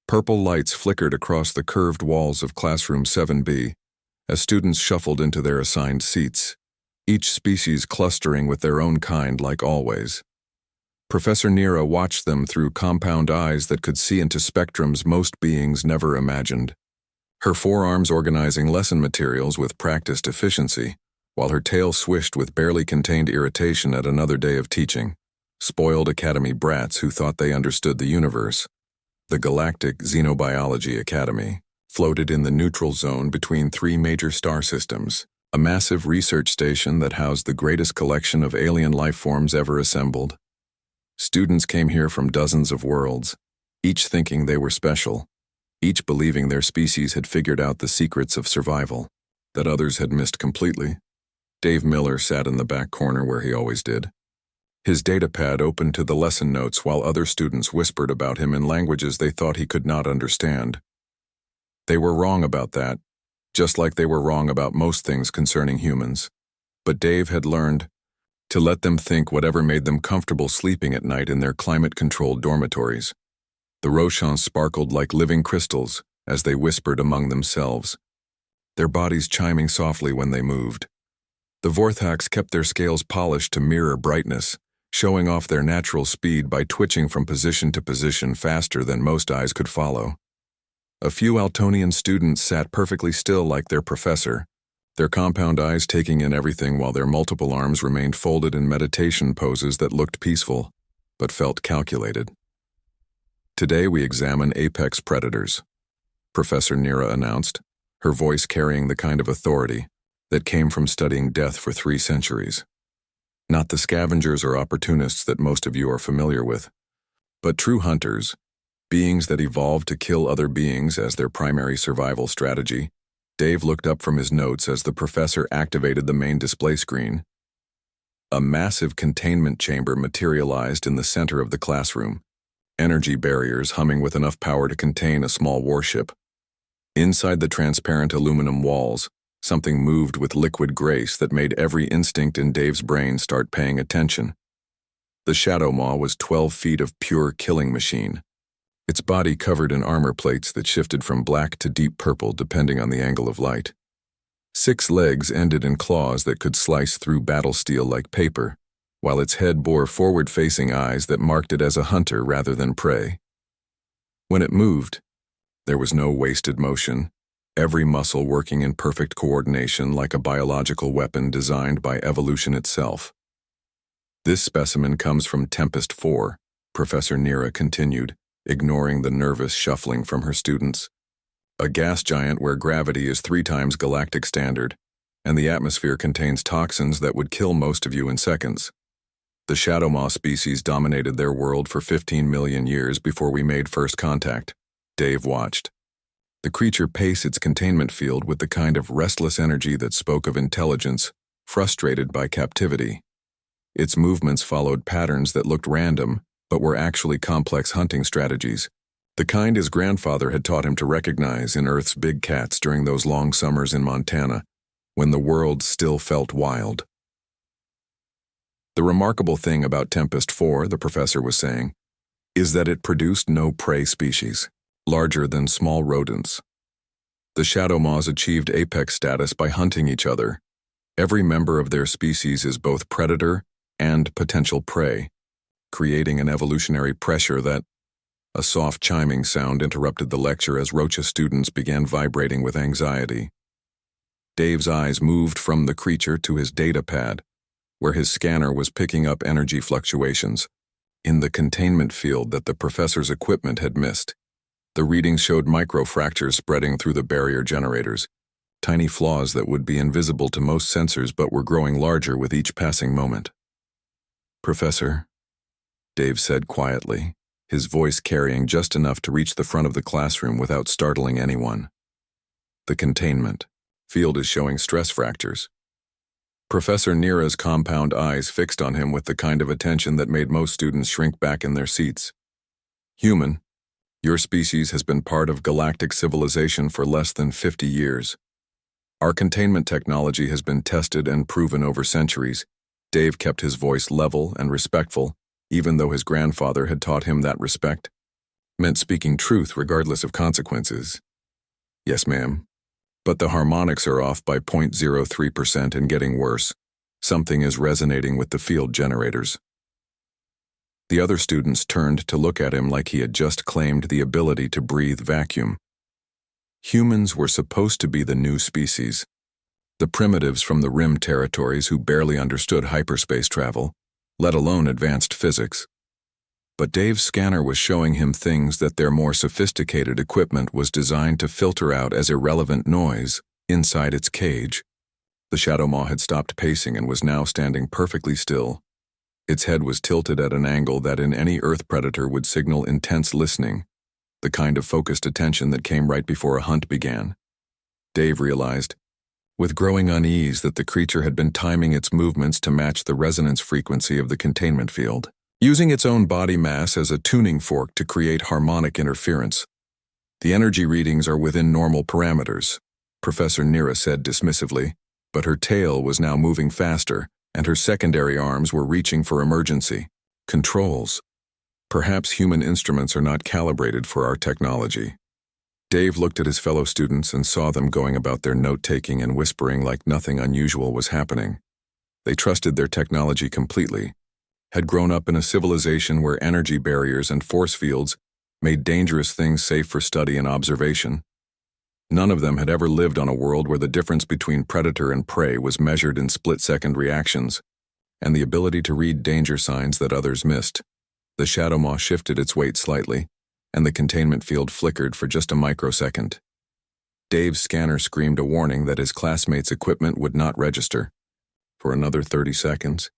Purple lights flickered across the curved walls of classroom 7B as students shuffled into their assigned seats, each species clustering with their own kind like always. Professor Nira watched them through compound eyes that could see into spectrums most beings never imagined, her forearms organizing lesson materials with practiced efficiency, while her tail swished with barely contained irritation at another day of teaching. Spoiled academy brats who thought they understood the universe. The Galactic Xenobiology Academy floated in the neutral zone between three major star systems, a massive research station that housed the greatest collection of alien life forms ever assembled. Students came here from dozens of worlds, each thinking they were special, each believing their species had figured out the secrets of survival that others had missed completely. Dave Miller sat in the back corner where he always did. His datapad opened to the lesson notes while other students whispered about him in languages they thought he could not understand. They were wrong about that, just like they were wrong about most things concerning humans. But Dave had learned to let them think whatever made them comfortable sleeping at night in their climate-controlled dormitories. The Roshans sparkled like living crystals as they whispered among themselves, their bodies chiming softly when they moved. The Vorthax kept their scales polished to mirror brightness, showing off their natural speed by twitching from position to position faster than most eyes could follow. A few Altonian students sat perfectly still like their professor, their compound eyes taking in everything while their multiple arms remained folded in meditation poses that looked peaceful, but felt calculated. Today we examine apex predators, Professor Nira announced, her voice carrying the kind of authority that came from studying death for 3 centuries. Not the scavengers or opportunists that most of you are familiar with, but true hunters, beings that evolved to kill other beings as their primary survival strategy. Dave looked up from his notes as the professor activated the main display screen. A massive containment chamber materialized in the center of the classroom, energy barriers humming with enough power to contain a small warship. Inside the transparent aluminum walls, something moved with liquid grace that made every instinct in Dave's brain start paying attention. The Shadow Maw was 12 feet of pure killing machine, its body covered in armor plates that shifted from black to deep purple depending on the angle of light. 6 legs ended in claws that could slice through battle steel like paper, while its head bore forward-facing eyes that marked it as a hunter rather than prey. When it moved, there was no wasted motion, every muscle working in perfect coordination like a biological weapon designed by evolution itself. This specimen comes from Tempest 4, Professor Nira continued, ignoring the nervous shuffling from her students. A gas giant where gravity is 3 times galactic standard, and the atmosphere contains toxins that would kill most of you in seconds. The Shadow Maw species dominated their world for 15 million years before we made first contact. Dave watched. The creature paced its containment field with the kind of restless energy that spoke of intelligence, frustrated by captivity. Its movements followed patterns that looked random, but were actually complex hunting strategies, the kind his grandfather had taught him to recognize in Earth's big cats during those long summers in Montana, when the world still felt wild. The remarkable thing about Tempest 4, the professor was saying, is that it produced no prey species, larger than small rodents. The Shadow Maws achieved apex status by hunting each other. Every member of their species is both predator and potential prey, creating an evolutionary pressure that... A soft chiming sound interrupted the lecture as Rocha students began vibrating with anxiety. Dave's eyes moved from the creature to his data pad, where his scanner was picking up energy fluctuations. In the containment field that the professor's equipment had missed, the readings showed microfractures spreading through the barrier generators, tiny flaws that would be invisible to most sensors but were growing larger with each passing moment. "Professor," Dave said quietly, his voice carrying just enough to reach the front of the classroom without startling anyone. "The containment field is showing stress fractures." Professor Nira's compound eyes fixed on him with the kind of attention that made most students shrink back in their seats. "Human, your species has been part of galactic civilization for less than 50 years. Our containment technology has been tested and proven over centuries." Dave kept his voice level and respectful, even though his grandfather had taught him that respect. meant speaking truth regardless of consequences. Yes, ma'am. But the harmonics are off by 0.03% and getting worse. Something is resonating with the field generators. The other students turned to look at him like he had just claimed the ability to breathe vacuum. Humans were supposed to be the new species. The primitives from the rim territories who barely understood hyperspace travel, let alone advanced physics. But Dave's scanner was showing him things that their more sophisticated equipment was designed to filter out as irrelevant noise inside its cage. The Shadow Maw had stopped pacing and was now standing perfectly still. Its head was tilted at an angle that in any Earth predator would signal intense listening, the kind of focused attention that came right before a hunt began. Dave realized, with growing unease, that the creature had been timing its movements to match the resonance frequency of the containment field, using its own body mass as a tuning fork to create harmonic interference. The energy readings are within normal parameters, Professor Nira said dismissively, but her tail was now moving faster, and her secondary arms were reaching for emergency controls. Perhaps human instruments are not calibrated for our technology. Dave looked at his fellow students and saw them going about their note-taking and whispering like nothing unusual was happening. They trusted their technology completely, had grown up in a civilization where energy barriers and force fields made dangerous things safe for study and observation. None of them had ever lived on a world where the difference between predator and prey was measured in split-second reactions, and the ability to read danger signs that others missed. The Shadow Maw shifted its weight slightly, and the containment field flickered for just a microsecond. Dave's scanner screamed a warning that his classmates' equipment would not register. For another 30 seconds.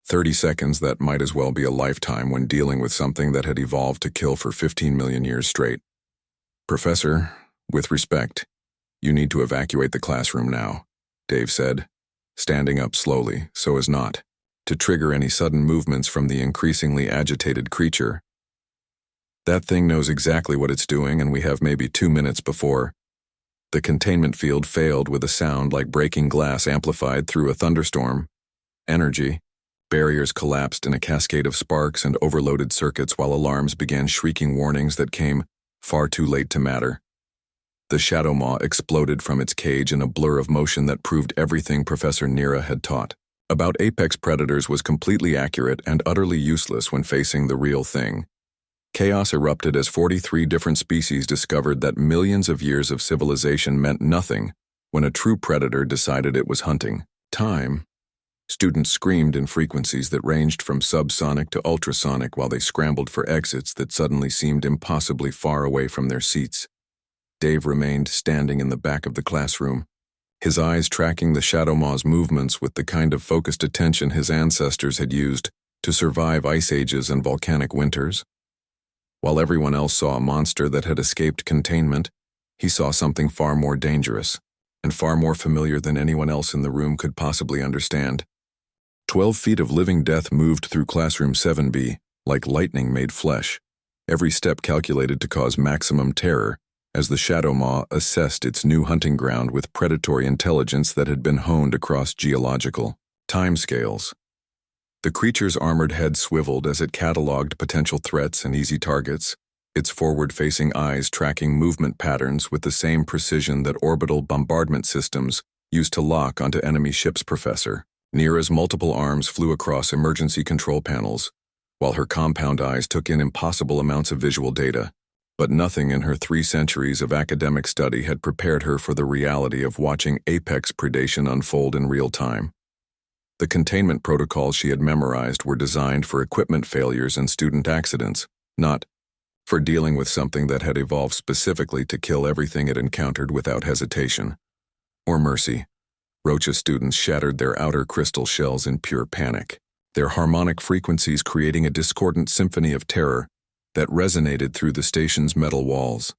30 seconds that might as well be a lifetime when dealing with something that had evolved to kill for 15 million years straight. Professor, with respect, you need to evacuate the classroom now, Dave said, standing up slowly so as not to trigger any sudden movements from the increasingly agitated creature. That thing knows exactly what it's doing, and we have maybe 2 minutes before. The containment field failed with a sound like breaking glass amplified through a thunderstorm. Energy. Barriers collapsed in a cascade of sparks and overloaded circuits while alarms began shrieking warnings that came far too late to matter. The Shadow Maw exploded from its cage in a blur of motion that proved everything Professor Nira had taught about apex predators was completely accurate and utterly useless when facing the real thing. Chaos erupted as 43 different species discovered that millions of years of civilization meant nothing when a true predator decided it was hunting time. Students screamed in frequencies that ranged from subsonic to ultrasonic while they scrambled for exits that suddenly seemed impossibly far away from their seats. Dave remained standing in the back of the classroom, his eyes tracking the Shadow Maw's movements with the kind of focused attention his ancestors had used to survive ice ages and volcanic winters. While everyone else saw a monster that had escaped containment, he saw something far more dangerous and far more familiar than anyone else in the room could possibly understand. 12 feet of living death moved through classroom 7B like lightning made flesh, every step calculated to cause maximum terror as the Shadow Maw assessed its new hunting ground with predatory intelligence that had been honed across geological timescales. The creature's armored head swiveled as it catalogued potential threats and easy targets, its forward-facing eyes tracking movement patterns with the same precision that orbital bombardment systems used to lock onto enemy ships. Professor Nira's multiple arms flew across emergency control panels, while her compound eyes took in impossible amounts of visual data. But nothing in her 3 centuries of academic study had prepared her for the reality of watching apex predation unfold in real time. The containment protocols she had memorized were designed for equipment failures and student accidents, not for dealing with something that had evolved specifically to kill everything it encountered without hesitation or mercy. Rocha students shattered their outer crystal shells in pure panic, their harmonic frequencies creating a discordant symphony of terror that resonated through the station's metal walls.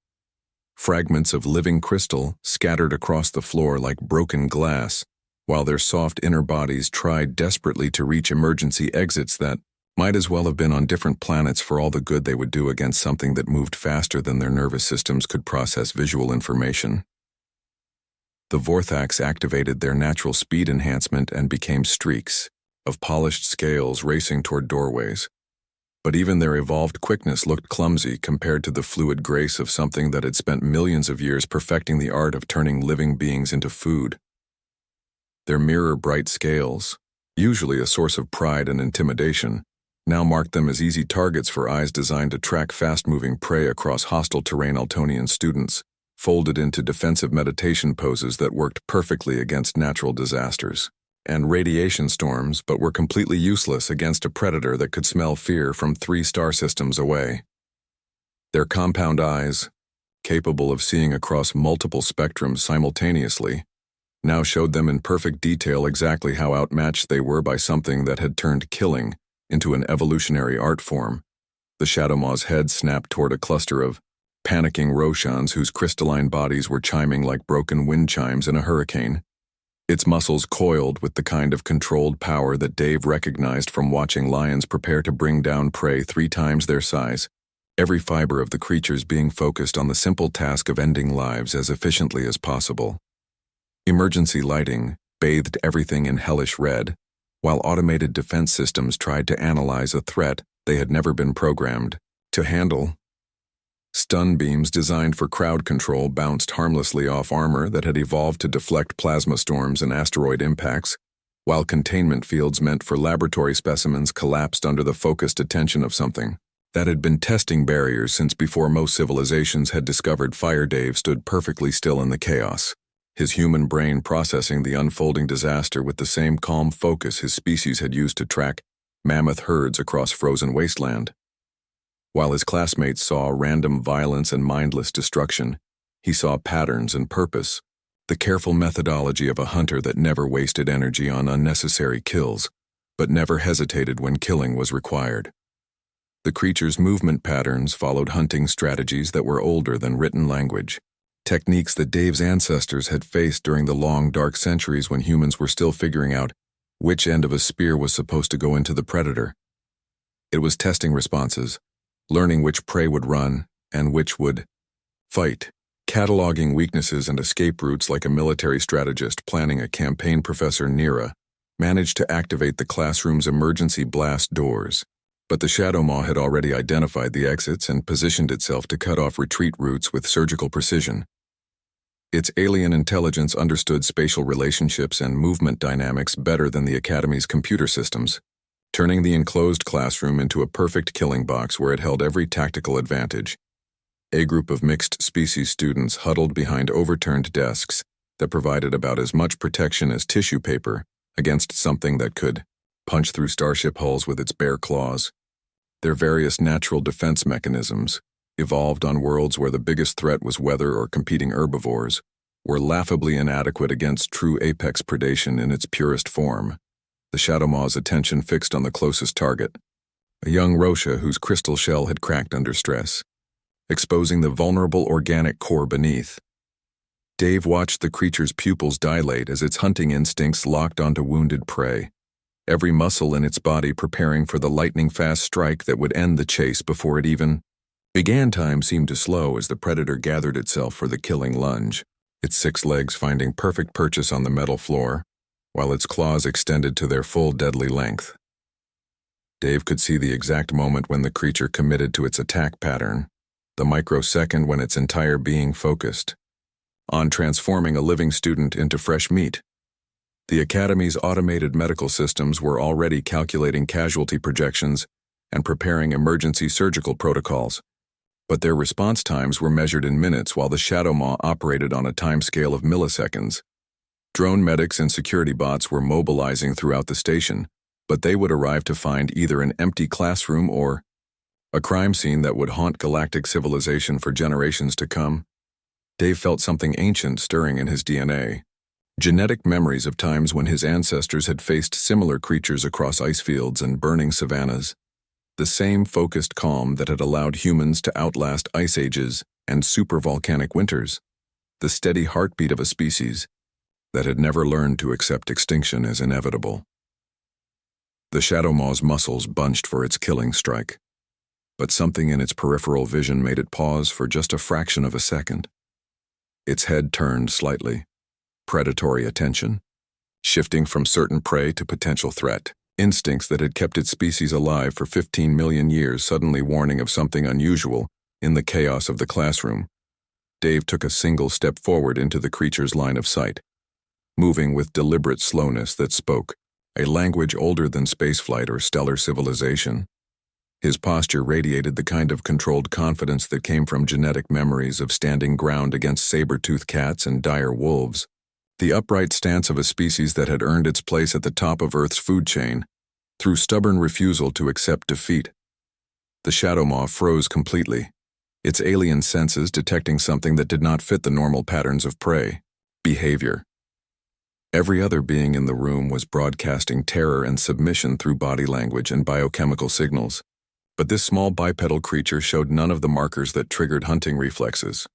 Fragments of living crystal scattered across the floor like broken glass, while their soft inner bodies tried desperately to reach emergency exits that might as well have been on different planets for all the good they would do against something that moved faster than their nervous systems could process visual information. The Vorthax activated their natural speed enhancement and became streaks of polished scales racing toward doorways. But even their evolved quickness looked clumsy compared to the fluid grace of something that had spent millions of years perfecting the art of turning living beings into food. Their mirror-bright scales, usually a source of pride and intimidation, now marked them as easy targets for eyes designed to track fast-moving prey across hostile terrain. Altonian students folded into defensive meditation poses that worked perfectly against natural disasters and radiation storms, but were completely useless against a predator that could smell fear from 3 star systems away. Their compound eyes, capable of seeing across multiple spectrums simultaneously, now showed them in perfect detail exactly how outmatched they were by something that had turned killing into an evolutionary art form. The Shadowmaw's head snapped toward a cluster of panicking Roshans whose crystalline bodies were chiming like broken wind chimes in a hurricane. Its muscles coiled with the kind of controlled power that Dave recognized from watching lions prepare to bring down prey 3 times their size, every fiber of the creatures being focused on the simple task of ending lives as efficiently as possible. Emergency lighting bathed everything in hellish red, while automated defense systems tried to analyze a threat they had never been programmed to handle. Stun beams designed for crowd control bounced harmlessly off armor that had evolved to deflect plasma storms and asteroid impacts, while containment fields meant for laboratory specimens collapsed under the focused attention of something that had been testing barriers since before most civilizations had discovered fire. Dave stood perfectly still in the chaos, his human brain processing the unfolding disaster with the same calm focus his species had used to track mammoth herds across frozen wasteland. While his classmates saw random violence and mindless destruction, he saw patterns and purpose, the careful methodology of a hunter that never wasted energy on unnecessary kills, but never hesitated when killing was required. The creature's movement patterns followed hunting strategies that were older than written language, techniques that Dave's ancestors had faced during the long, dark centuries when humans were still figuring out which end of a spear was supposed to go into the predator. It was testing responses, learning which prey would run and which would fight, cataloging weaknesses and escape routes like a military strategist planning a campaign. Professor Nira managed to activate the classroom's emergency blast doors, but the Shadowmaw had already identified the exits and positioned itself to cut off retreat routes with surgical precision. Its alien intelligence understood spatial relationships and movement dynamics better than the Academy's computer systems, turning the enclosed classroom into a perfect killing box where it held every tactical advantage. A group of mixed-species students huddled behind overturned desks that provided about as much protection as tissue paper against something that could punch through starship hulls with its bare claws. Their various natural defense mechanisms, evolved on worlds where the biggest threat was weather or competing herbivores, were laughably inadequate against true apex predation in its purest form. The Shadowmaw's attention fixed on the closest target, a young Rosha whose crystal shell had cracked under stress, exposing the vulnerable organic core beneath. Dave watched the creature's pupils dilate as its hunting instincts locked onto wounded prey, every muscle in its body preparing for the lightning-fast strike that would end the chase before it even began. Time seemed to slow as the predator gathered itself for the killing lunge, its 6 legs finding perfect purchase on the metal floor, while its claws extended to their full deadly length. Dave could see the exact moment when the creature committed to its attack pattern, the microsecond when its entire being focused on transforming a living student into fresh meat. The Academy's automated medical systems were already calculating casualty projections and preparing emergency surgical protocols, but their response times were measured in minutes while the Shadowmaw operated on a timescale of milliseconds. Drone medics and security bots were mobilizing throughout the station, but they would arrive to find either an empty classroom or a crime scene that would haunt galactic civilization for generations to come. Dave felt something ancient stirring in his DNA, genetic memories of times when his ancestors had faced similar creatures across ice fields and burning savannas, the same focused calm that had allowed humans to outlast ice ages and supervolcanic winters, the steady heartbeat of a species that had never learned to accept extinction as inevitable. The Shadowmaw's muscles bunched for its killing strike, but something in its peripheral vision made it pause for just a fraction of a second. Its head turned slightly, predatory attention, shifting from certain prey to potential threat. Instincts that had kept its species alive for 15 million years suddenly warning of something unusual in the chaos of the classroom. Dave took a single step forward into the creature's line of sight, moving with deliberate slowness that spoke a language older than spaceflight or stellar civilization. His posture radiated the kind of controlled confidence that came from genetic memories of standing ground against saber-toothed cats and dire wolves. The upright stance of a species that had earned its place at the top of Earth's food chain through stubborn refusal to accept defeat. The shadow maw froze completely, its alien senses detecting something that did not fit the normal patterns of prey. Behavior. Every other being in the room was broadcasting terror and submission through body language and biochemical signals. But this small bipedal creature showed none of the markers that triggered hunting reflexes.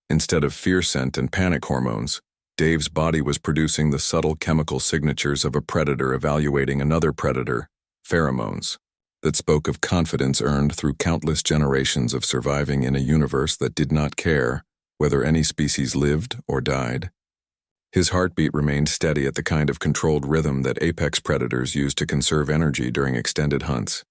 Instead of fear scent and panic hormones, Dave's body was producing the subtle chemical signatures of a predator evaluating another predator, pheromones, that spoke of confidence earned through countless generations of surviving in a universe that did not care whether any species lived or died. His heartbeat remained steady at the kind of controlled rhythm that apex predators use to conserve energy during extended hunts.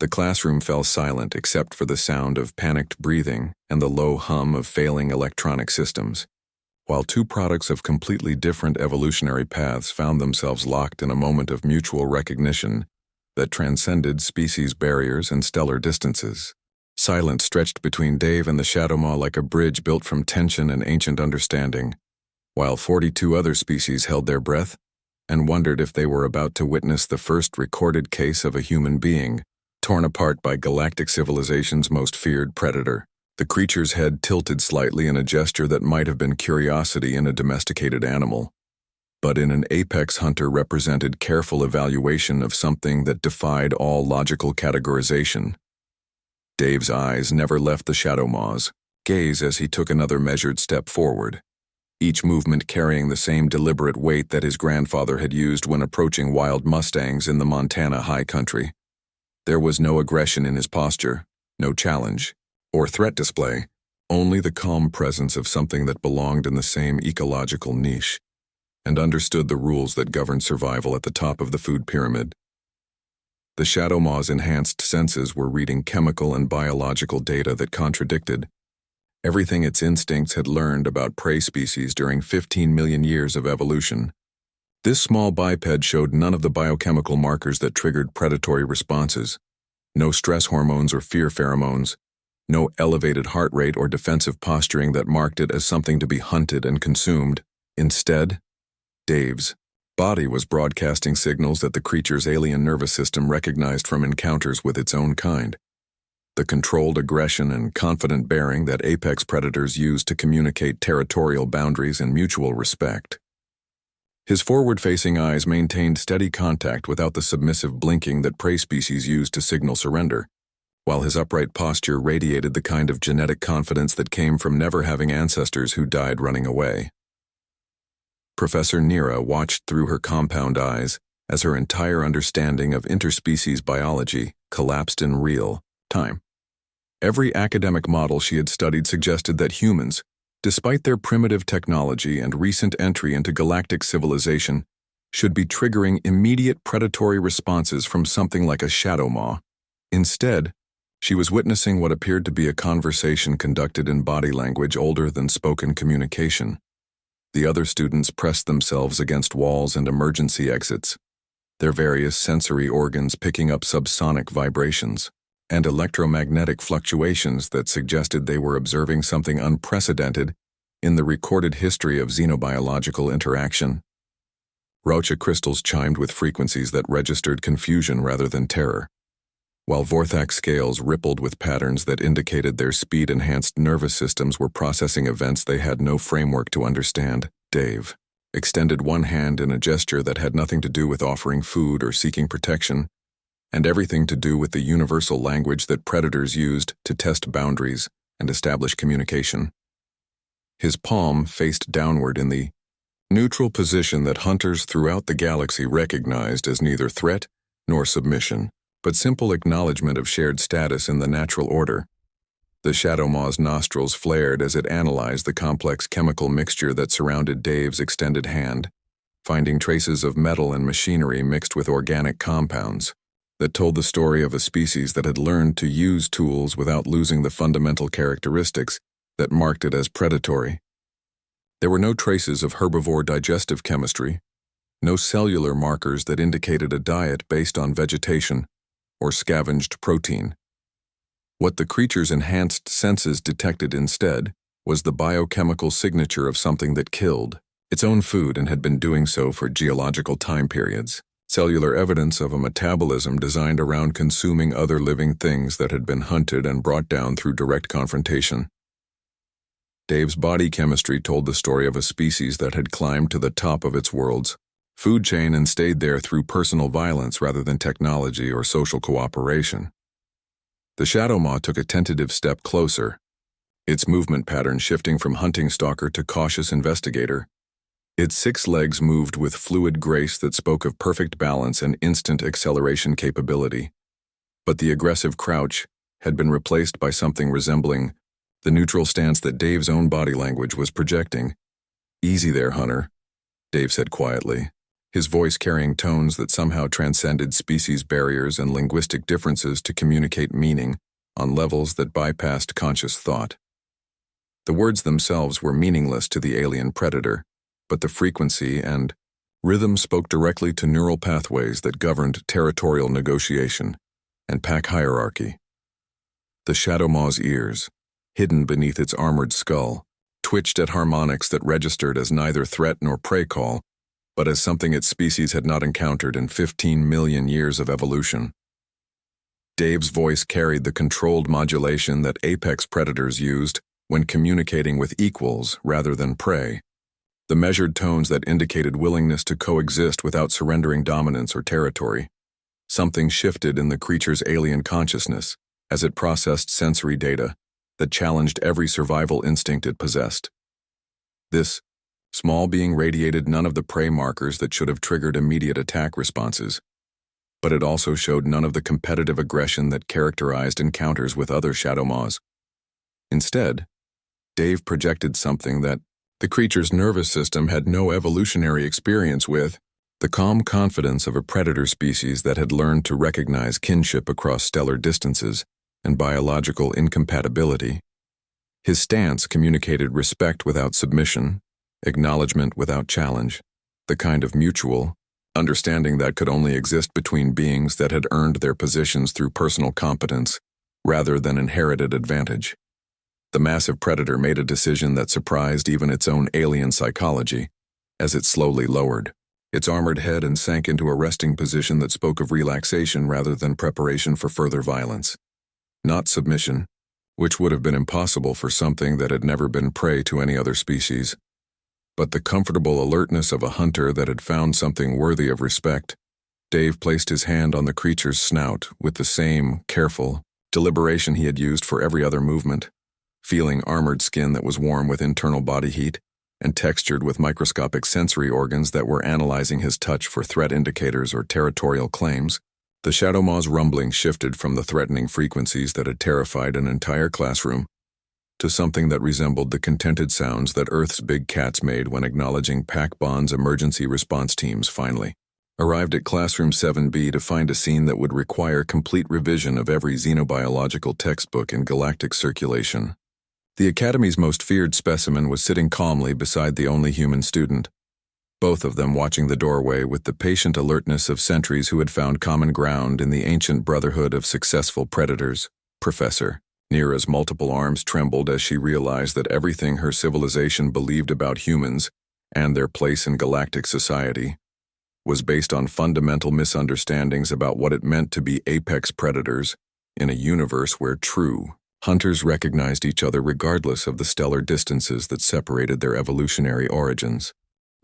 The classroom fell silent except for the sound of panicked breathing and the low hum of failing electronic systems, while two products of completely different evolutionary paths found themselves locked in a moment of mutual recognition that transcended species barriers and stellar distances. Silence stretched between Dave and the shadow maw like a bridge built from tension and ancient understanding, while 42 other species held their breath and wondered if they were about to witness the first recorded case of a human being torn apart by galactic civilization's most feared predator. The creature's head tilted slightly in a gesture that might have been curiosity in a domesticated animal, but in an apex hunter represented careful evaluation of something that defied all logical categorization. Dave's eyes never left the shadow maw's gaze as he took another measured step forward, each movement carrying the same deliberate weight that his grandfather had used when approaching wild mustangs in the Montana high country. There was no aggression in his posture, no challenge or threat display, only the calm presence of something that belonged in the same ecological niche and understood the rules that govern survival at the top of the food pyramid. The shadow maw's enhanced senses were reading chemical and biological data that contradicted everything its instincts had learned about prey species during 15 million years of evolution. This small biped showed none of the biochemical markers that triggered predatory responses, no stress hormones or fear pheromones, no elevated heart rate or defensive posturing that marked it as something to be hunted and consumed. Instead, Dave's body was broadcasting signals that the creature's alien nervous system recognized from encounters with its own kind. The controlled aggression and confident bearing that apex predators use to communicate territorial boundaries and mutual respect. His forward-facing eyes maintained steady contact without the submissive blinking that prey species use to signal surrender, while his upright posture radiated the kind of genetic confidence that came from never having ancestors who died running away. Professor Nira watched through her compound eyes as her entire understanding of interspecies biology collapsed in real time. Every academic model she had studied suggested that humans, despite their primitive technology and recent entry into galactic civilization, should be triggering immediate predatory responses from something like a shadow maw. Instead, she was witnessing what appeared to be a conversation conducted in body language older than spoken communication. The other students pressed themselves against walls and emergency exits, their various sensory organs picking up subsonic vibrations and electromagnetic fluctuations that suggested they were observing something unprecedented in the recorded history of xenobiological interaction. Rocha crystals chimed with frequencies that registered confusion rather than terror, while Vorthak scales rippled with patterns that indicated their speed-enhanced nervous systems were processing events they had no framework to understand. Dave extended one hand in a gesture that had nothing to do with offering food or seeking protection, and everything to do with the universal language that predators used to test boundaries and establish communication. His palm faced downward in the neutral position that hunters throughout the galaxy recognized as neither threat nor submission, but simple acknowledgement of shared status in the natural order. The shadow maw's nostrils flared as it analyzed the complex chemical mixture that surrounded Dave's extended hand, finding traces of metal and machinery mixed with organic compounds that told the story of a species that had learned to use tools without losing the fundamental characteristics that marked it as predatory. There were no traces of herbivore digestive chemistry, no cellular markers that indicated a diet based on vegetation or scavenged protein. What the creature's enhanced senses detected instead was the biochemical signature of something that killed its own food and had been doing so for geological time periods. Cellular evidence of a metabolism designed around consuming other living things that had been hunted and brought down through direct confrontation. Dave's body chemistry told the story of a species that had climbed to the top of its world's food chain and stayed there through personal violence rather than technology or social cooperation. The shadow maw took a tentative step closer, its movement pattern shifting from hunting stalker to cautious investigator. Its 6 legs moved with fluid grace that spoke of perfect balance and instant acceleration capability. But the aggressive crouch had been replaced by something resembling the neutral stance that Dave's own body language was projecting. "Easy there, Hunter," Dave said quietly, his voice carrying tones that somehow transcended species barriers and linguistic differences to communicate meaning on levels that bypassed conscious thought. The words themselves were meaningless to the alien predator, but the frequency and rhythm spoke directly to neural pathways that governed territorial negotiation and pack hierarchy. The shadow maw's ears, hidden beneath its armored skull, twitched at harmonics that registered as neither threat nor prey call, but as something its species had not encountered in 15 million years of evolution. Dave's voice carried the controlled modulation that apex predators used when communicating with equals rather than prey, the measured tones that indicated willingness to coexist without surrendering dominance or territory. Something shifted in the creature's alien consciousness as it processed sensory data that challenged every survival instinct it possessed. This small being radiated none of the prey markers that should have triggered immediate attack responses, but it also showed none of the competitive aggression that characterized encounters with other shadow maws. Instead, Dave projected something that the creature's nervous system had no evolutionary experience with, the calm confidence of a predator species that had learned to recognize kinship across stellar distances and biological incompatibility. His stance communicated respect without submission, acknowledgement without challenge, the kind of mutual understanding that could only exist between beings that had earned their positions through personal competence rather than inherited advantage. The massive predator made a decision that surprised even its own alien psychology, as it slowly lowered its armored head and sank into a resting position that spoke of relaxation rather than preparation for further violence. Not submission, which would have been impossible for something that had never been prey to any other species, but the comfortable alertness of a hunter that had found something worthy of respect. Dave placed his hand on the creature's snout with the same careful deliberation he had used for every other movement, feeling armored skin that was warm with internal body heat and textured with microscopic sensory organs that were analyzing his touch for threat indicators or territorial claims. The shadow maw's rumbling shifted from the threatening frequencies that had terrified an entire classroom to something that resembled the contented sounds that Earth's big cats made when acknowledging Pac Bond's emergency response teams finally arrived at Classroom 7B to find a scene that would require complete revision of every xenobiological textbook in galactic circulation. The Academy's most feared specimen was sitting calmly beside the only human student, both of them watching the doorway with the patient alertness of sentries who had found common ground in the ancient brotherhood of successful predators. Professor Nira's multiple arms trembled as she realized that everything her civilization believed about humans and their place in galactic society was based on fundamental misunderstandings about what it meant to be apex predators in a universe where true hunters recognized each other regardless of the stellar distances that separated their evolutionary origins.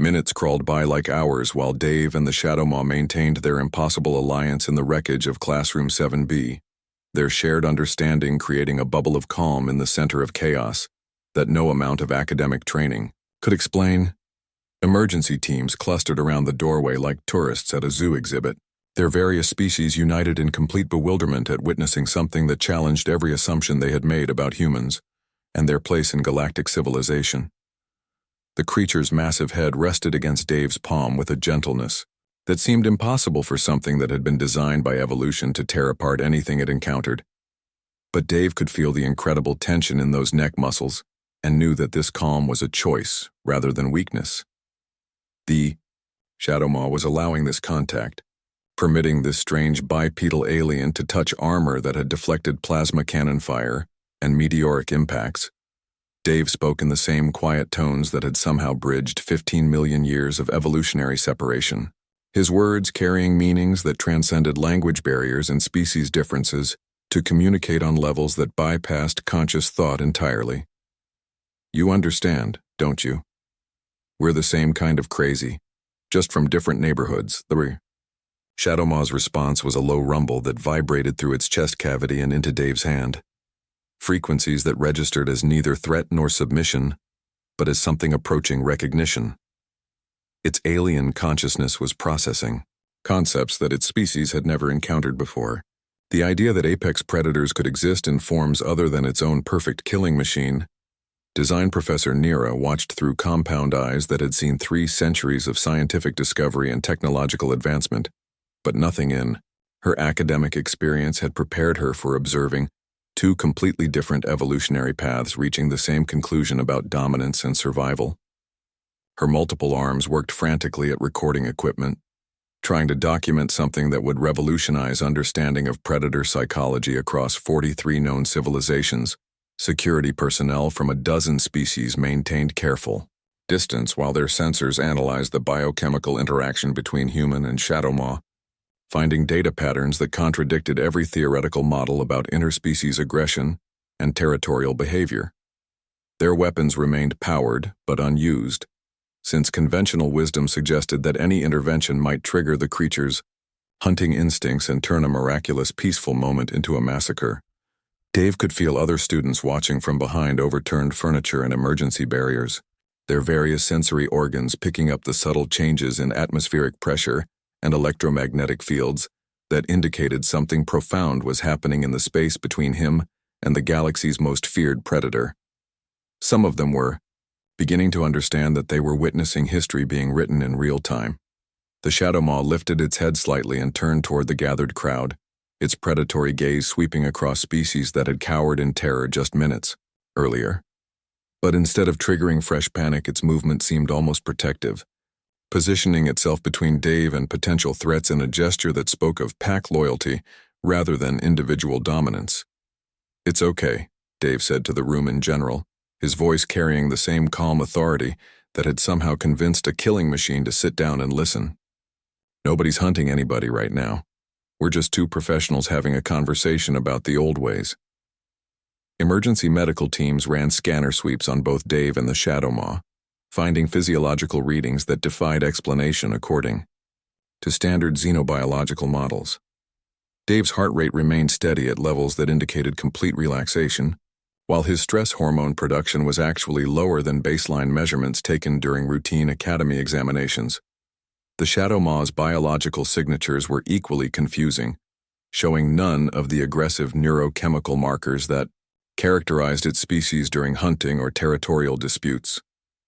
Minutes crawled by like hours while Dave and the Shadow Maw maintained their impossible alliance in the wreckage of Classroom 7B, their shared understanding creating a bubble of calm in the center of chaos that no amount of academic training could explain. Emergency teams clustered around the doorway like tourists at a zoo exhibit, their various species united in complete bewilderment at witnessing something that challenged every assumption they had made about humans and their place in galactic civilization. The creature's massive head rested against Dave's palm with a gentleness that seemed impossible for something that had been designed by evolution to tear apart anything it encountered. But Dave could feel the incredible tension in those neck muscles and knew that this calm was a choice rather than weakness. The Shadow Maw was allowing this contact, permitting this strange bipedal alien to touch armor that had deflected plasma cannon fire and meteoric impacts. Dave spoke in the same quiet tones that had somehow bridged 15 million years of evolutionary separation, his words carrying meanings that transcended language barriers and species differences to communicate on levels that bypassed conscious thought entirely. You understand, don't you? We're the same kind of crazy, just from different neighborhoods. The Shadow Maw's response was a low rumble that vibrated through its chest cavity and into Dave's hand. Frequencies that registered as neither threat nor submission, but as something approaching recognition. Its alien consciousness was processing concepts that its species had never encountered before. The idea that apex predators could exist in forms other than its own perfect killing machine. Design Professor Nira watched through compound eyes that had seen 3 centuries of scientific discovery and technological advancement, but nothing in her academic experience had prepared her for observing 2 completely different evolutionary paths reaching the same conclusion about dominance and survival. Her multiple arms worked frantically at recording equipment, trying to document something that would revolutionize understanding of predator psychology across 43 known civilizations. Security personnel from a dozen species maintained careful distance while their sensors analyzed the biochemical interaction between human and Shadow Maw, finding data patterns that contradicted every theoretical model about interspecies aggression and territorial behavior. Their weapons remained powered but unused, since conventional wisdom suggested that any intervention might trigger the creature's hunting instincts and turn a miraculous peaceful moment into a massacre. Dave could feel other students watching from behind overturned furniture and emergency barriers, their various sensory organs picking up the subtle changes in atmospheric pressure and electromagnetic fields that indicated something profound was happening in the space between him and the galaxy's most feared predator. Some of them were beginning to understand that they were witnessing history being written in real time. The Shadow Maw lifted its head slightly and turned toward the gathered crowd, its predatory gaze sweeping across species that had cowered in terror just minutes earlier. But instead of triggering fresh panic, its movement seemed almost protective, positioning itself between Dave and potential threats in a gesture that spoke of pack loyalty rather than individual dominance. "It's okay," Dave said to the room in general, his voice carrying the same calm authority that had somehow convinced a killing machine to sit down and listen. "Nobody's hunting anybody right now. We're just 2 professionals having a conversation about the old ways." Emergency medical teams ran scanner sweeps on both Dave and the Shadow Maw, finding physiological readings that defied explanation according to standard xenobiological models. Dave's heart rate remained steady at levels that indicated complete relaxation, while his stress hormone production was actually lower than baseline measurements taken during routine academy examinations. The Shadow Maw's biological signatures were equally confusing, showing none of the aggressive neurochemical markers that characterized its species during hunting or territorial disputes.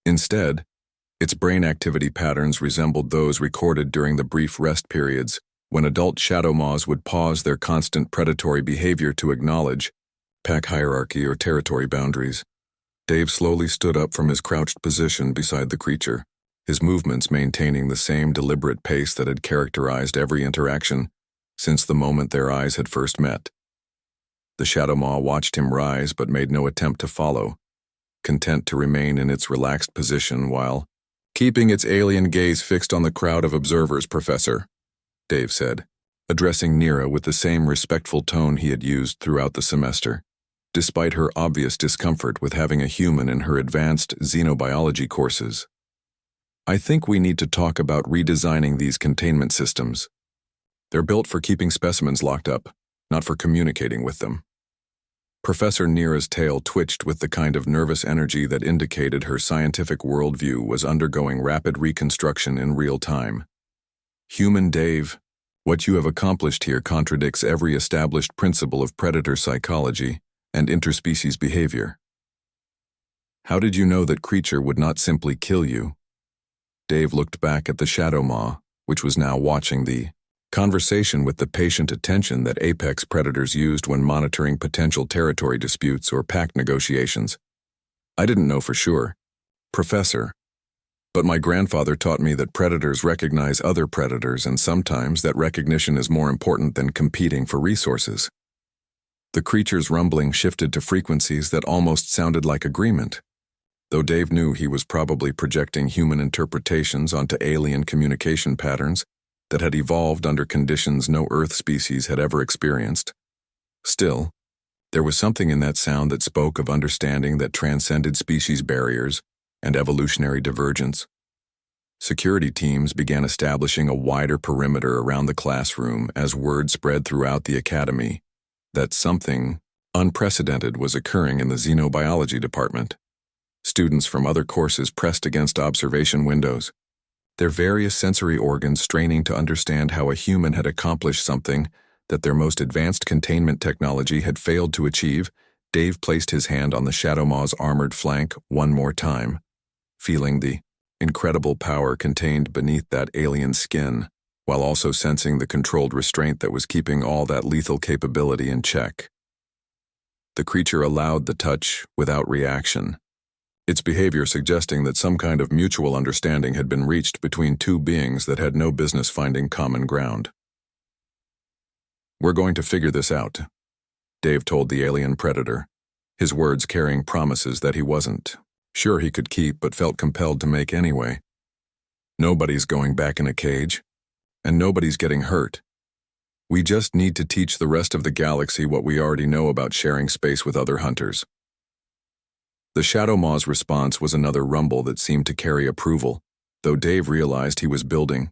Instead, its brain activity patterns resembled those recorded during the brief rest periods when adult Shadow Maws would pause their constant predatory behavior to acknowledge pack hierarchy or territory boundaries. Dave slowly stood up from his crouched position beside the creature, his movements maintaining the same deliberate pace that had characterized every interaction since the moment their eyes had first met. The Shadow Maw watched him rise but made no attempt to follow, content to remain in its relaxed position while keeping its alien gaze fixed on the crowd of observers. "Professor," Dave said, addressing Nira with the same respectful tone he had used throughout the semester, despite her obvious discomfort with having a human in her advanced xenobiology courses. "I think we need to talk about redesigning these containment systems. They're built for keeping specimens locked up, not for communicating with them." Professor Nira's tail twitched with the kind of nervous energy that indicated her scientific worldview was undergoing rapid reconstruction in real time. "Human Dave, what you have accomplished here contradicts every established principle of predator psychology and interspecies behavior." How did you know that creature would not simply kill you? Dave looked back at the Shadow Maw, which was now watching the conversation with the patient attention that apex predators used when monitoring potential territory disputes or pact negotiations. I didn't know for sure, Professor, but my grandfather taught me that predators recognize other predators, and sometimes that recognition is more important than competing for resources. The creature's rumbling shifted to frequencies that almost sounded like agreement, though Dave knew he was probably projecting human interpretations onto alien communication patterns that had evolved under conditions no Earth species had ever experienced. Still, there was something in that sound that spoke of understanding that transcended species barriers and evolutionary divergence. Security teams began establishing a wider perimeter around the classroom as word spread throughout the academy that something unprecedented was occurring in the xenobiology department. Students from other courses pressed against observation windows, their various sensory organs straining to understand how a human had accomplished something that their most advanced containment technology had failed to achieve. Dave placed his hand on the Shadow Maw's armored flank one more time, feeling the incredible power contained beneath that alien skin, while also sensing the controlled restraint that was keeping all that lethal capability in check. The creature allowed the touch without reaction, its behavior suggesting that some kind of mutual understanding had been reached between two beings that had no business finding common ground. "We're going to figure this out," Dave told the alien predator, his words carrying promises that he wasn't sure he could keep but felt compelled to make anyway. "Nobody's going back in a cage, and nobody's getting hurt. We just need to teach the rest of the galaxy what we already know about sharing space with other hunters." The Shadow Maw's response was another rumble that seemed to carry approval, though Dave realized he was building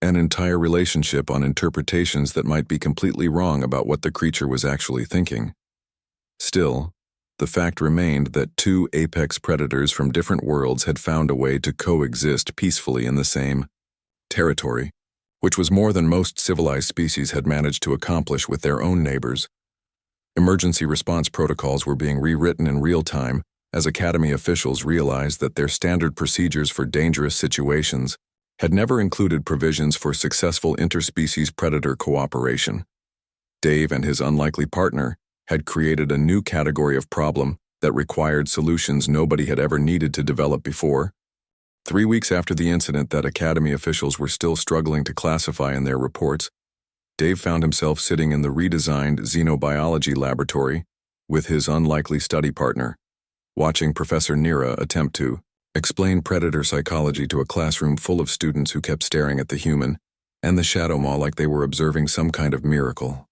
an entire relationship on interpretations that might be completely wrong about what the creature was actually thinking. Still, the fact remained that two apex predators from different worlds had found a way to coexist peacefully in the same territory, which was more than most civilized species had managed to accomplish with their own neighbors. Emergency response protocols were being rewritten in real time as Academy officials realized that their standard procedures for dangerous situations had never included provisions for successful interspecies predator cooperation. Dave and his unlikely partner had created a new category of problem that required solutions nobody had ever needed to develop before. 3 weeks after the incident that Academy officials were still struggling to classify in their reports, Dave found himself sitting in the redesigned xenobiology laboratory with his unlikely study partner, watching Professor Nira attempt to explain predator psychology to a classroom full of students who kept staring at the human and the Shadow Maw like they were observing some kind of miracle.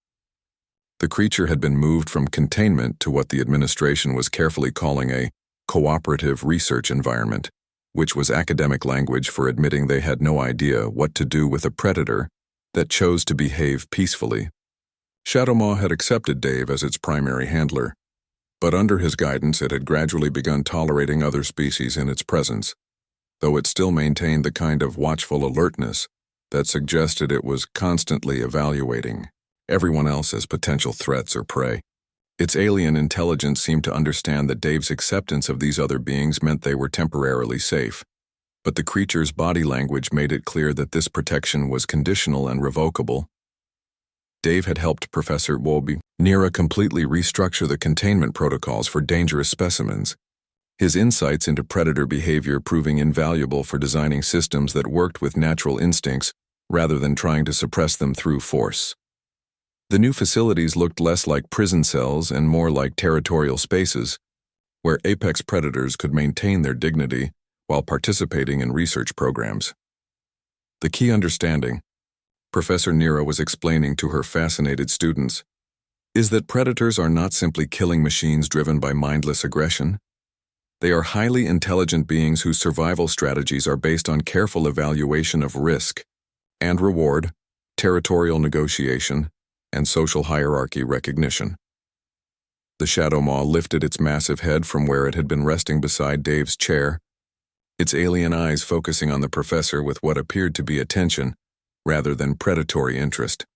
The creature had been moved from containment to what the administration was carefully calling a cooperative research environment, which was academic language for admitting they had no idea what to do with a predator that chose to behave peacefully. Shadow Maw had accepted Dave as its primary handler, but under his guidance it had gradually begun tolerating other species in its presence, though it still maintained the kind of watchful alertness that suggested it was constantly evaluating everyone else as potential threats or prey. Its alien intelligence seemed to understand that Dave's acceptance of these other beings meant they were temporarily safe, but the creature's body language made it clear that this protection was conditional and revocable. Dave had helped Professor Nira completely restructure the containment protocols for dangerous specimens, his insights into predator behavior proving invaluable for designing systems that worked with natural instincts rather than trying to suppress them through force. The new facilities looked less like prison cells and more like territorial spaces, where apex predators could maintain their dignity while participating in research programs. The key understanding, Professor Nira was explaining to her fascinated students, is that predators are not simply killing machines driven by mindless aggression. They are highly intelligent beings whose survival strategies are based on careful evaluation of risk and reward, territorial negotiation, and social hierarchy recognition. The Shadow Maw lifted its massive head from where it had been resting beside Dave's chair, its alien eyes focusing on the professor with what appeared to be attention rather than predatory interest.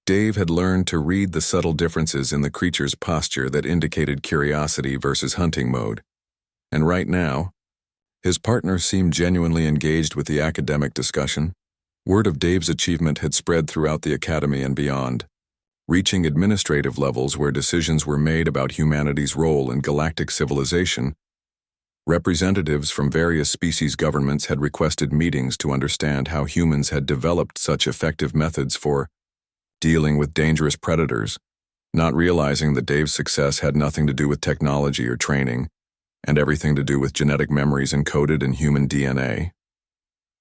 Dave had learned to read the subtle differences in the creature's posture that indicated curiosity versus hunting mode, And right now, his partner seemed genuinely engaged with the academic discussion. Word of Dave's achievement had spread throughout the academy and beyond, reaching administrative levels where decisions were made about humanity's role in galactic civilization. Representatives from various species governments had requested meetings to understand how humans had developed such effective methods for dealing with dangerous predators, not realizing that Dave's success had nothing to do with technology or training, and everything to do with genetic memories encoded in human DNA.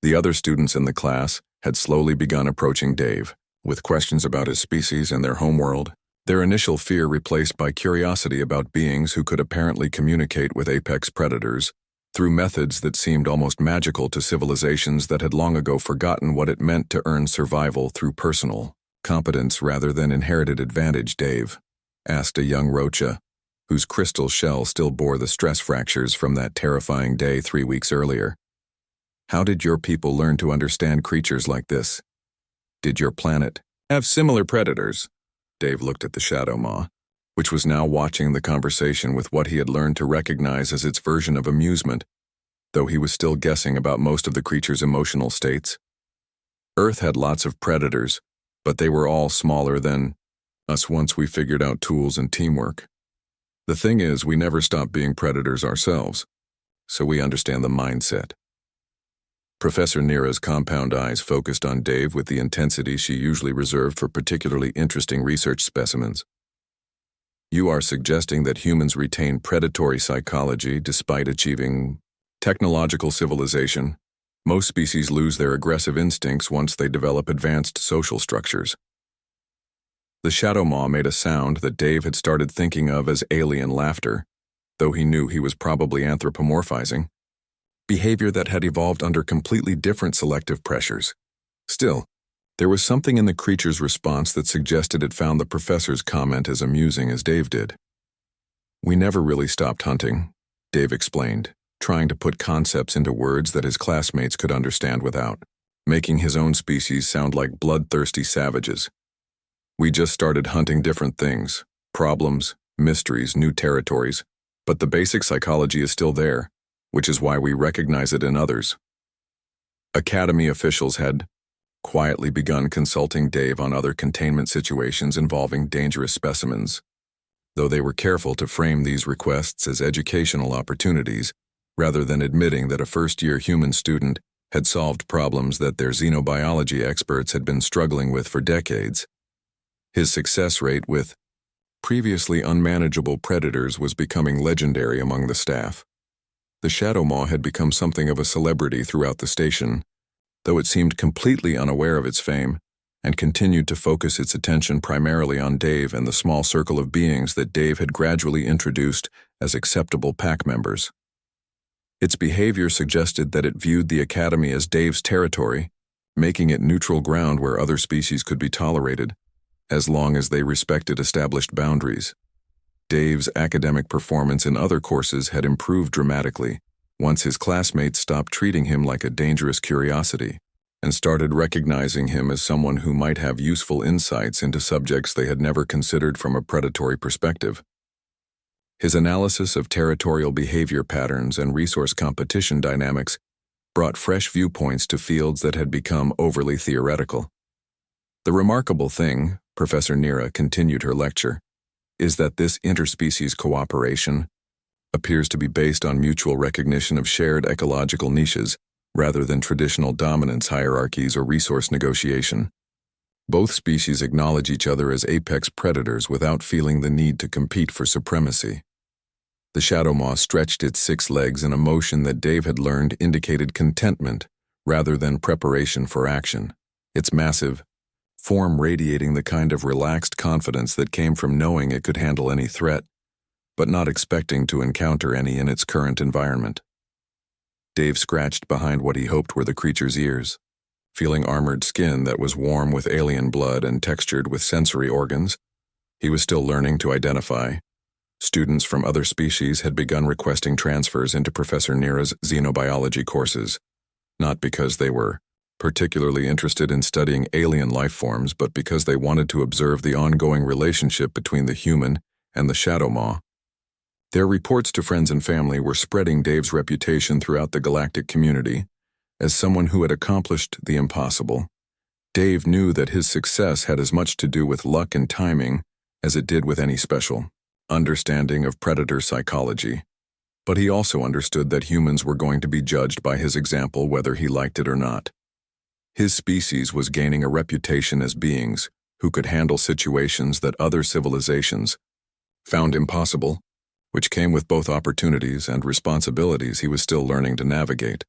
The other students in the class had slowly begun approaching Dave with questions about his species and their homeworld, their initial fear replaced by curiosity about beings who could apparently communicate with apex predators through methods that seemed almost magical to civilizations that had long ago forgotten what it meant to earn survival through personal competence rather than inherited advantage. Dave asked a young Rocha, whose crystal shell still bore the stress fractures from that terrifying day 3 weeks earlier. How did your people learn to understand creatures like this? Did your planet have similar predators? Dave looked at the Shadow Maw, which was now watching the conversation with what he had learned to recognize as its version of amusement, though he was still guessing about most of the creature's emotional states. Earth had lots of predators, but they were all smaller than us once we figured out tools and teamwork. The thing is, we never stopped being predators ourselves, so we understand the mindset. Professor Nira's compound eyes focused on Dave with the intensity she usually reserved for particularly interesting research specimens. You are suggesting that humans retain predatory psychology despite achieving technological civilization. Most species lose their aggressive instincts once they develop advanced social structures. The Shadow Maw made a sound that Dave had started thinking of as alien laughter, though he knew he was probably anthropomorphizing. Behavior that had evolved under completely different selective pressures. Still, there was something in the creature's response that suggested it found the professor's comment as amusing as Dave did. We never really stopped hunting, Dave explained, trying to put concepts into words that his classmates could understand without making his own species sound like bloodthirsty savages. We just started hunting different things, problems, mysteries, new territories, but the basic psychology is still there, which is why we recognize it in others. Academy officials had quietly begun consulting Dave on other containment situations involving dangerous specimens, though they were careful to frame these requests as educational opportunities rather than admitting that a first-year human student had solved problems that their xenobiology experts had been struggling with for decades. His success rate with previously unmanageable predators was becoming legendary among the staff. The Shadow Maw had become something of a celebrity throughout the station, though it seemed completely unaware of its fame, and continued to focus its attention primarily on Dave and the small circle of beings that Dave had gradually introduced as acceptable pack members. Its behavior suggested that it viewed the Academy as Dave's territory, making it neutral ground where other species could be tolerated, as long as they respected established boundaries. Dave's academic performance in other courses had improved dramatically once his classmates stopped treating him like a dangerous curiosity and started recognizing him as someone who might have useful insights into subjects they had never considered from a predatory perspective. His analysis of territorial behavior patterns and resource competition dynamics brought fresh viewpoints to fields that had become overly theoretical. The remarkable thing, Professor Nira continued her lecture, is that this interspecies cooperation appears to be based on mutual recognition of shared ecological niches rather than traditional dominance hierarchies or resource negotiation. Both species acknowledge each other as apex predators without feeling the need to compete for supremacy. The Shadow Maw stretched its 6 legs in a motion that Dave had learned indicated contentment rather than preparation for action, its massive form radiating the kind of relaxed confidence that came from knowing it could handle any threat, but not expecting to encounter any in its current environment. Dave scratched behind what he hoped were the creature's ears, feeling armored skin that was warm with alien blood and textured with sensory organs. He was still learning to identify. Students from other species had begun requesting transfers into Professor Nira's xenobiology courses, not because they were particularly interested in studying alien life forms, but because they wanted to observe the ongoing relationship between the human and the Shadow Maw. Their reports to friends and family were spreading Dave's reputation throughout the galactic community as someone who had accomplished the impossible. Dave knew that his success had as much to do with luck and timing as it did with any special understanding of predator psychology. But he also understood that humans were going to be judged by his example whether he liked it or not. His species was gaining a reputation as beings who could handle situations that other civilizations found impossible, which came with both opportunities and responsibilities he was still learning to navigate.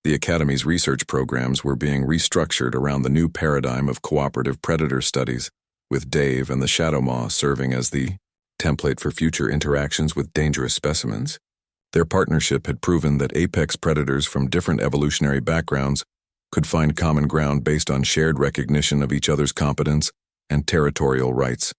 The Academy's research programs were being restructured around the new paradigm of cooperative predator studies, with Dave and the Shadow Maw serving as the template for future interactions with dangerous specimens. Their partnership had proven that apex predators from different evolutionary backgrounds could find common ground based on shared recognition of each other's competence and territorial rights.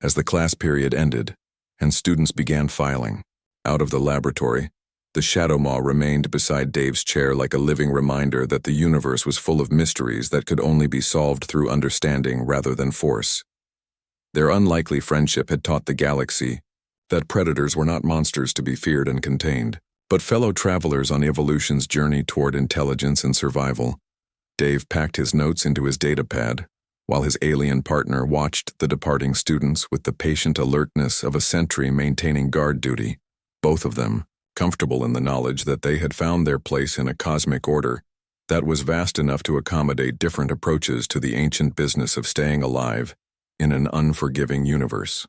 As the class period ended, and students began filing out of the laboratory, the Shadow Maw remained beside Dave's chair like a living reminder that the universe was full of mysteries that could only be solved through understanding rather than force. Their unlikely friendship had taught the galaxy that predators were not monsters to be feared and contained, but fellow travelers on evolution's journey toward intelligence and survival. Dave packed his notes into his datapad, while his alien partner watched the departing students with the patient alertness of a sentry maintaining guard duty, both of them comfortable in the knowledge that they had found their place in a cosmic order that was vast enough to accommodate different approaches to the ancient business of staying alive in an unforgiving universe.